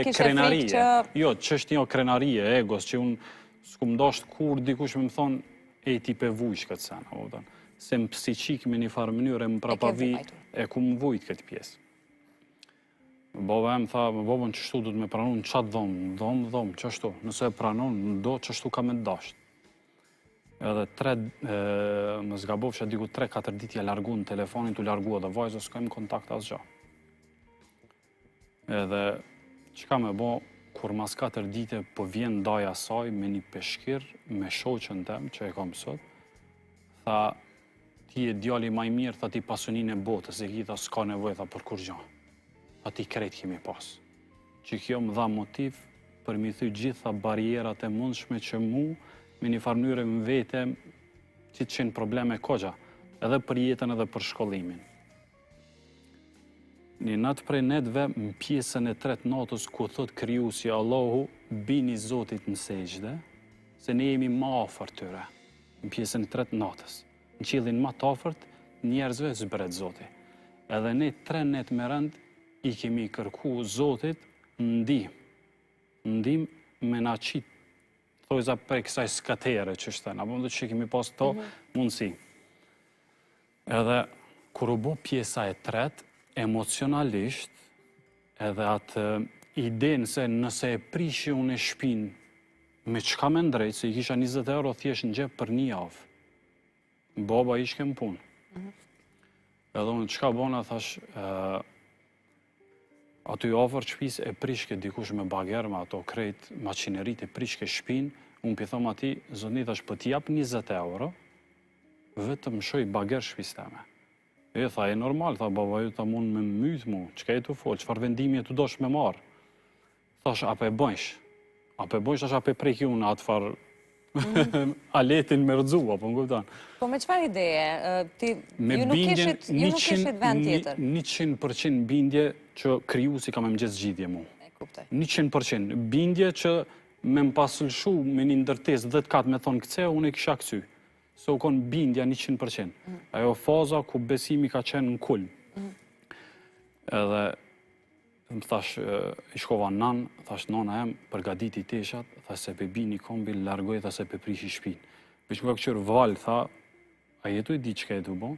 krenarie. Jo, ç'është një krenarie, egos, që unë s'kum dosht kur dikush me më thonë, e ti pe vujsh këtë sen, se më psiqik me një farë mënyrë, më prapavi, e ku më vujt këtë pjesë. Baba em tha, babën qështu du të me pranon, qatë dhomë, qështu, nëse e pranon, do qështu ka me dasht. Edhe më zgabovësha diku 3-4 ditë ja largu në telefonin, t'u largua dhe vajzë, s'kojmë kontakt asgja. Edhe, qka me bo, kur mas 4 dite po vjen daja saj me një peshkir, me shoqën tem, që e kam sot, tha, ti e djali maj mirë, tha ti pasunin e botës, e ki tha s'ka nevoj, tha për kur gja. Tha ti krejt kemi pas. Që kjo më dha motiv për mi thy gjitha barierat e mundshme që mu, me një farënyre më vete, që të qenë probleme kogja, edhe për jetën edhe për shkollimin. Një natë prej netve, në pjesën e 3 natës, ku thot kriju si Allahu, bini Zotit në sejdë, se ne jemi ma afër tyre, në pjesën e 3 natës. Në qilin ma të afërt, njerëzve zbret Zoti. Edhe ne 3 net me rënd, i kemi kërku Zotit ndim me na qitë, thojza për kësaj skatere që shten, apo më dhe që kemi pas to mundësi. Edhe, kur u bo pjesa e 3, emocionalisht, edhe atë idenë se nëse e prishi unë e shpin, me qka me ndrejt, se i kisha 20 euro thjesht në gjep për një javë. Baba ishke më punë. Edhe unë qka bona, thash, aty ofër shpis e prishke dikush me bager, me ato krejt maqinerit e prishke shpin, unë pithom ati, zotni, thash, për t'jap 20 euro, vetëm shoj bager shpis teme. E tha, e normal, tha, baba ju ta mund me myth mu, qka e tu folë, qfar vendimi e tu dosh me marë? Thash, ape bëjsh? Ape bëjsh, thash, ape preki unë atë farë aletin me rëdzu, apo më kuptan. Po me qfar ideje? Ju nuk ishit vend tjetër? 100% bindje që kriju si ka me më gjithë zgjidhje mu. 100% bindje që me më pasëlshu me një ndërtes 10 katë me thonë këce, unë e kisha kësy. Se u konë bindja 100%. Ajo faza ku besimi ka qenë në kulm. Edhe, më thash, i shkova nanë, thash nana em, përgaditi teshat, thash se pe bi një kombi, largoj, thash se pe prishi shpin. Vesh më ka këqyrë valë, tha, a jetu i di që ka jetu bo?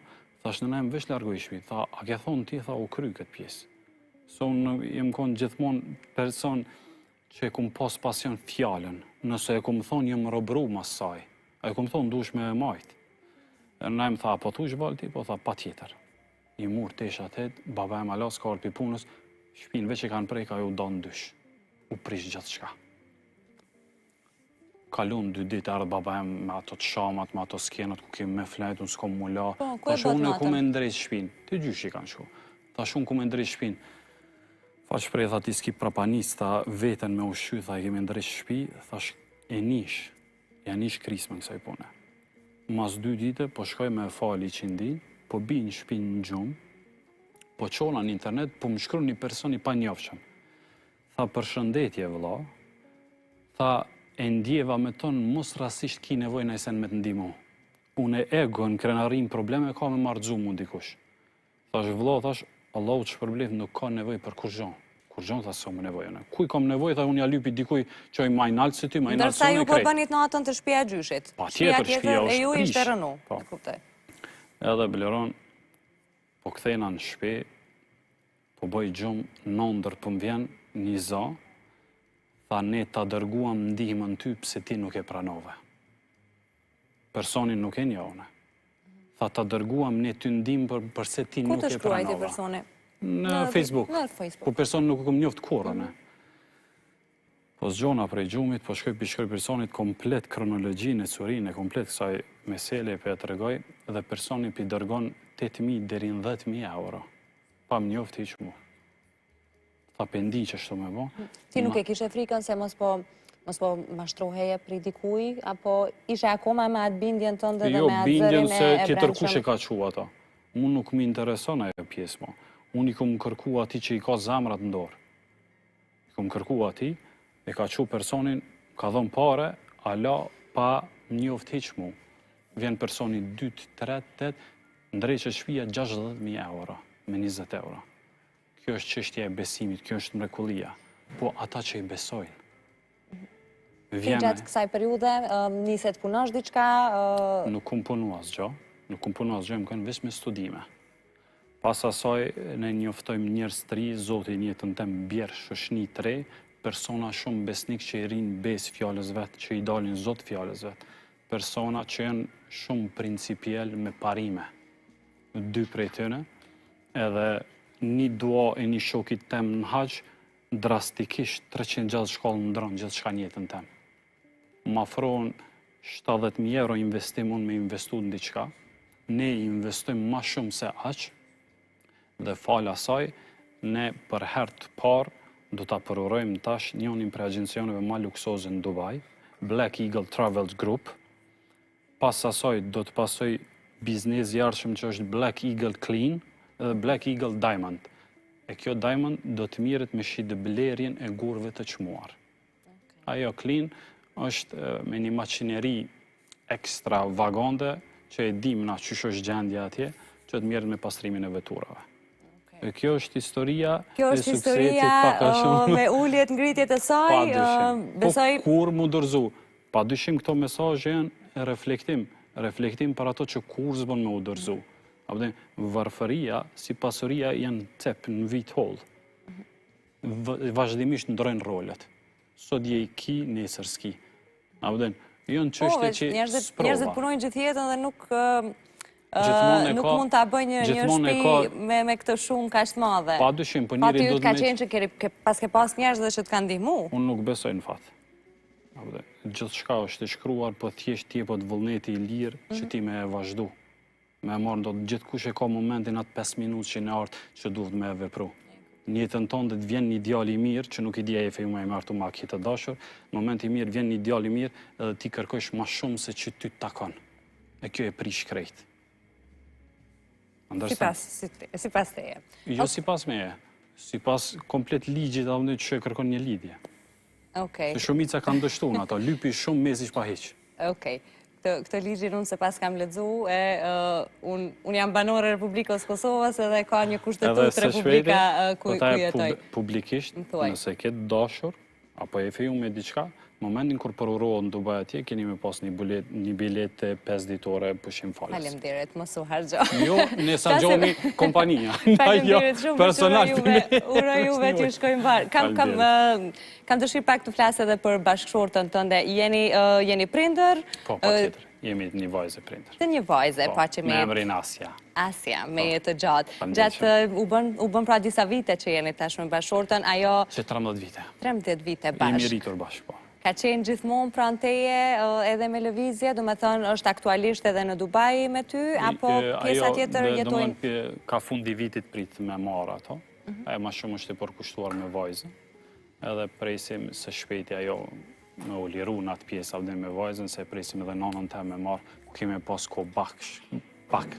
Thash nana em, vesh largoj shpin. Tha, a ke thonë ti, tha, u kry këtë pjesë. So, unë jem konë gjithmonë person që e kumë pas pasion fjallën. Nëse e kumë thonë, jem robru mas saj. A e kumë thonë, dush me majtë. Nana em, tha, po tu shbalë ti? Po, tha, pa tjetër. I mur teshat het, baba em alas ka arpi punës, shpinë veç e kanë prej, ka ju donë dysh. U prish gjithë shka. Kalun 2 ditë ardhë baba em me ato të shamat, me ato skenat ku kemi me flejt, unë s'kom mula. Ta shu unë e ku me ndrejt shpinë. Të gjysh i kanë shku. Ta shu unë ku me ndrejt shpinë. Tha shprej, tha ti s'ki prapanis, tha veten me ushqy, tha kemi ndrejt shpi, tha e nish. Ja nish krisme në kësaj pune. Mas 2 dite, po shkoj me fali qindin, po bi një shpinë në gjumë, po qona në internet, po më shkru një personi pa njofshëm. Tha, përshëndetje vëlla, tha, e ndjeva me tonë, mos rasisht ki nevoj në esen me të ndimu. Unë e ego në krenarim probleme, ka me marrë gjumë mund dikush. Thash, vëlla, thash, Allahu që përblet nuk ka nevoj për kur gjonë. Kur gjonë, tha, s'o më nevojën. Kuj kam nevoj, tha, unë ja lypi dikuj që i majnalë si ty, majnalë si unë e krejt. Ndërsa ju po bënit në atën të shpia gjyshit. Pa tjetër, shpia është prish. E ju ishte rënu, e kuptoj. Edhe bleron, po kthejna në shpi, po bëj gjumë nëndër për më vjen një za, tha ne ta dërguam ndihmën ty pse ti nuk e pranove. Personin nuk e njone. Tha ta dërguam ne ty ndihmë përse ti nuk e pranove. Ku të shkruaj ti personi? Në Facebook. Po person nuk e kom njoft kurën. Po zgjona prej gjumit, po shkoj personit komplet kronologjinë e curinë, komplet kësaj mesele për e të regoj, dhe personi për dërgon 8.000 deri në 10.000 euro. Pa më njofti që mu. Tha pendi që shto me bo. Ti nuk e kishe frikën se mos po mashtroheje pri dikuj, apo ishe akoma me atë bindjen tënde dhe me atë zërin e bindjen se brendshëm? tjetër kush e ka qua ata. Unë nuk më intereson ajo pjesë mo. Unë i kom kërku ati që i ka zamrat në dorë. I kom kërku ati, e ka qu personin, ka dhënë pare, ala pa njoft hiq mu. Vjen personi 2, 3, 8, ndrejqe shpia 60.000 euro, me 20 euro. Kjo është çështja e besimit, kjo është mrekullia. po ata që i besojnë. Ti gjatë kësaj periude, niset punosh diçka? Nuk kum punu asgjë, më kanë veç me studime. Pas asaj, ne njoftojmë njerëz të ri, Zoti në jetën tëmë bjerë shoshni të re, persona shumë besnik që i rinë bes fjallës vetë, që i dalin Zot fjallës vetë. Persona që janë shumë principiell me parime. 2 prej tëne, edhe një dua e një shokit temë në haqë, drastikisht 360 shkollë në ndronë gjithë shka njëtën temë. Ma afrohen 70.000 euro investim unë me investu në diqka, ne investojmë ma shumë se aqë, dhe falë asaj, ne për herë të parë do të përurojmë tash njënin për agjencioneve ma luksoze në Dubai, Black Eagle Travels Group, pas asaj do të pasoj biznes jarëshëm që është Black Eagle Clean dhe Black Eagle Diamond. E kjo Diamond do të mirët me shitëblerjen e gurve të qmuar. Ajo Clean është me një makineri ekstra vagande që e dim na qysh është gjendja atje, që të mirët me pastrimin e veturave. E kjo është historia e suksesit paka shumë. Me ulljet ngritjet e saj, besoj... Po kur mu dërzu? Pa dyshim këto mesazhe janë reflektim për ato që kur zbon me u dërzu. Varfëria, si pasuria, janë cep në vit hollë. Vazhdimisht ndrojnë rolet. Sot je i ki, nesër s'ki. Janë çështje që sprova. Njerëzit punojnë gjithë jetën dhe nuk mund ta bëjnë një shtëpi me këtë shumë kaq të madhe. Pa dyshim, po njëri do të ka qenë që pas ke pas njerëz dhe që të kanë ndihmu. Unë nuk besoj në fat. Gjithë shka është e shkruar, po thjesht ti po të vullneti i lirë që ti me e vazhdu. Me marrë do të gjithë kush e ka momentin atë 5 minutë që në artë që duhet me e vepru. Njëtën tonë dhe të vjen një djali i mirë, që nuk i dja e fejë me martu ma kitë të dashur, moment i mirë vjen një djali i mirë edhe ti kërkojsh ma shumë se që ty të takon. E kjo e prish krejt. Si pas teje? Jo si pas meje. Si pas komplet ligjit dhe që kërkon një lidhje. Se shumica kanë dështu në ato, lypi shumë mezi shpa heq. Okej. Këtë ligjin unë se pas kam ledzu, unë jam banore Republikës Kosovës edhe ka një kushtetut Republika ku jetoj. Publikisht, nëse ketë dashur, apo e feju me diqka, momentin kur përurohë në Dubai atje, keni me pas një bilet të 5 ditore pushim falës. Falemderit, mësu hargjo. Jo, nësa gjoni kompania. Falemderit shumë, ura juve që shkojmë barë. Kam dëshirë pak të flasë edhe për bashkëshortën tënde. Jeni prindër? Po, pa tjetër. Jemi një vajze prindër. Të një vajze, pa që me... Me emrin Asja. Asja, me jetë të gjatë. Gjatë u bën pra disa vite që jeni tashme bashkëshortën, ajo... Që 13 vite. 13 vite bashkë. Jemi rritur bashkë, po. Ka qenë gjithmonë pranë teje edhe me lëvizje, do me thënë është aktualisht edhe në Dubai me ty, apo pjesa tjetër jetojnë? Ajo, ka fundi vitit prit me marë ato, ajo ma shumë është i përkushtuar me vajzën, edhe presim se shpeti ajo me u liru në atë pjesë avde me vajzën, se presim edhe nonën te me marë, ku kemi pas ko bak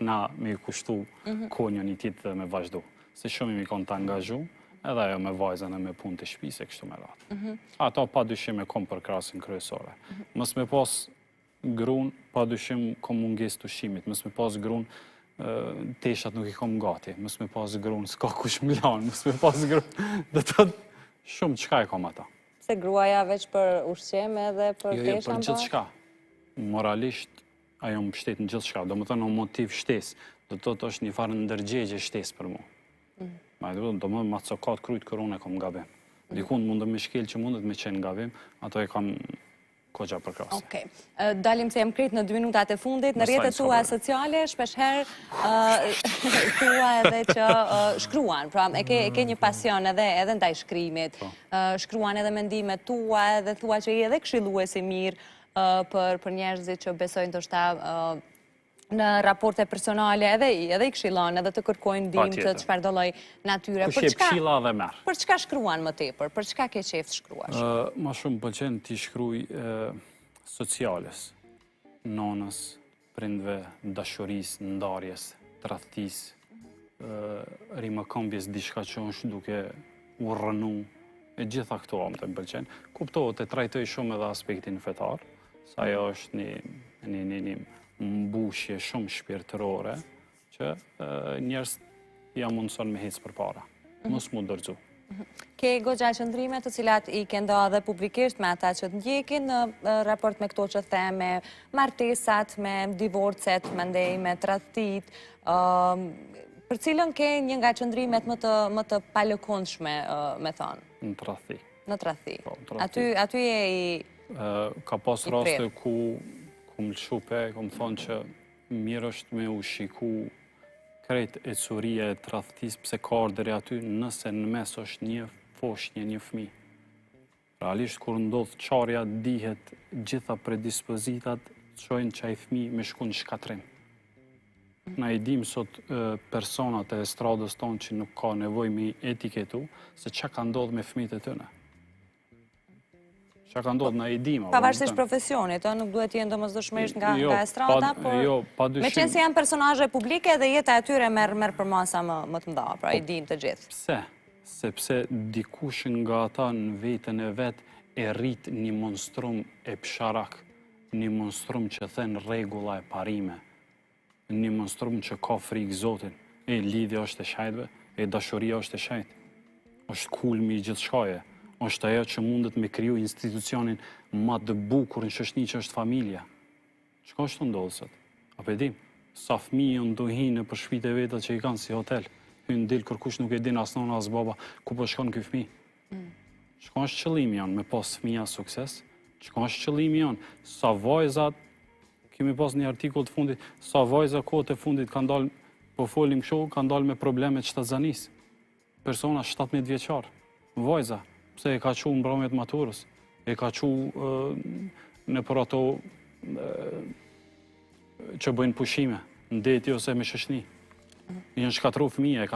na me i kushtu ko një një titë dhe me vazhdu. Se shumë i mi konë të angazhu, edhe ajo me vajzën e me punë të shpise, kështu me ratë. Ato pa dyshim e kom për krasën kryesore. Mës me pas grun, pa dyshim kom munges të shimit. Mës me pas grun, teshat nuk i kom gati. Mës me pas grun, s'ka kush m'lanë. Mës me pas grun, dhe të shumë qka e kom ata. Se gruaja veç për ushqem edhe për tesha? Jo, për gjithë shka. Moralisht, ajo më pështet në gjithë shka. Do më të në motiv shtes. Do të është një farë ndërgjegje shtes për mu. Do më cokat krujt kër unë e kom gabim. Dikun mundë me shkel që mundet me qenë gabim, ato e kam kogja për krasë. Okej. Dalim se jem krejt në 2 minutat e fundit, në rjetët tua sociale, shpeshher tua edhe që shkruan, pra e ke një pasion edhe ndaj shkrimit, shkruan edhe mendimet tua edhe tua që i edhe këshilluesi mirë për njerëzit që besojnë të shta në raporte personale edhe i këshillon, edhe të kërkojnë ndim të çfarë do lloj natyre. Kush e këshilla dhe merr. Për çka shkruan më tepër? Për çka ke qejf të shkruash? Ma shumë pëlqen ti shkruaj sociales, nonës, prindve, dashurisë, ndarjes, tradhtisë, rimëkëmbjes diçka që është duke u rrënu, e gjitha këto më të pëlqen. Kuptohet e trajtoj shumë edhe aspektin fetar, sa ajo është një mbushje shumë shpirtërore që njerëz ja mundëson me hecë për para. Mos mu dërgju. Ke goxha qëndrime të cilat i ke nda dhe publikisht me ata që të ndjekin në raport me këto që the me martesat, me divorcet, me ndej, me tradhtit, për cilën ke një nga qëndrimet më të palëkundshme, me thonë? Në tradhti. Në tradhti. Po, në tradhti. Aty e i... Ka pas raste ku më lëshupe, ku më thonë që mirë është me u shiku krejt e curia e tradhtis, pse ka ardheri aty nëse në mes është një foshnje, një fëmi. Realisht, kur ndodh qarja, dihet gjitha predispozitat të shojnë që ai fëmi me shku në shkatrim. Na i dim sot personat e estradës tonë që nuk ka nevoj me etiketu, se që ka ndodh me fëmijët e tëne. Që ka ndodh, na i dim. Pavarësisht profesionit, nuk duhet jenë domosdoshmërisht nga estrada, por me qenë se janë personazhe publike dhe jeta e tyre merr për masa më të mëdha, pra i dim të gjithë. Pse? Sepse dikush nga ata në vetën e vetë e rrit një monstrum e psharak, një monstrum që thënë regula e parime, një monstrum që ka frikë Zotin, e lidhja është e shajtve, e dashuria është e shajtë, është kulmi i gjithë shkaje, është ajo që mundet me kriju institucionin ma të bukur në shoqëni që është familja. Çka është të ndodhë sot? Apo e dim, sa fëmijë ndohin në për shtëpitë e veta që i kanë si hotel, hynë dilë kërkush nuk e din as nona as baba ku po shkon ky fëmijë. Çka është qëllimi janë me pas fëmija sukses? Çka është qëllimi janë? Sa vajzat, kemi pas një artikull të fundit, sa vajza kohët e fundit kanë dalë, po folim kështu, kanë dalë me probleme të shtatzanisë. Persona 17 vjeçar, vajza, pse e ka qu në mbrëmjet maturës, e ka qu në për ato që bëjnë pushime, në deti ose me shoqëni. Janë shkatru fëmija,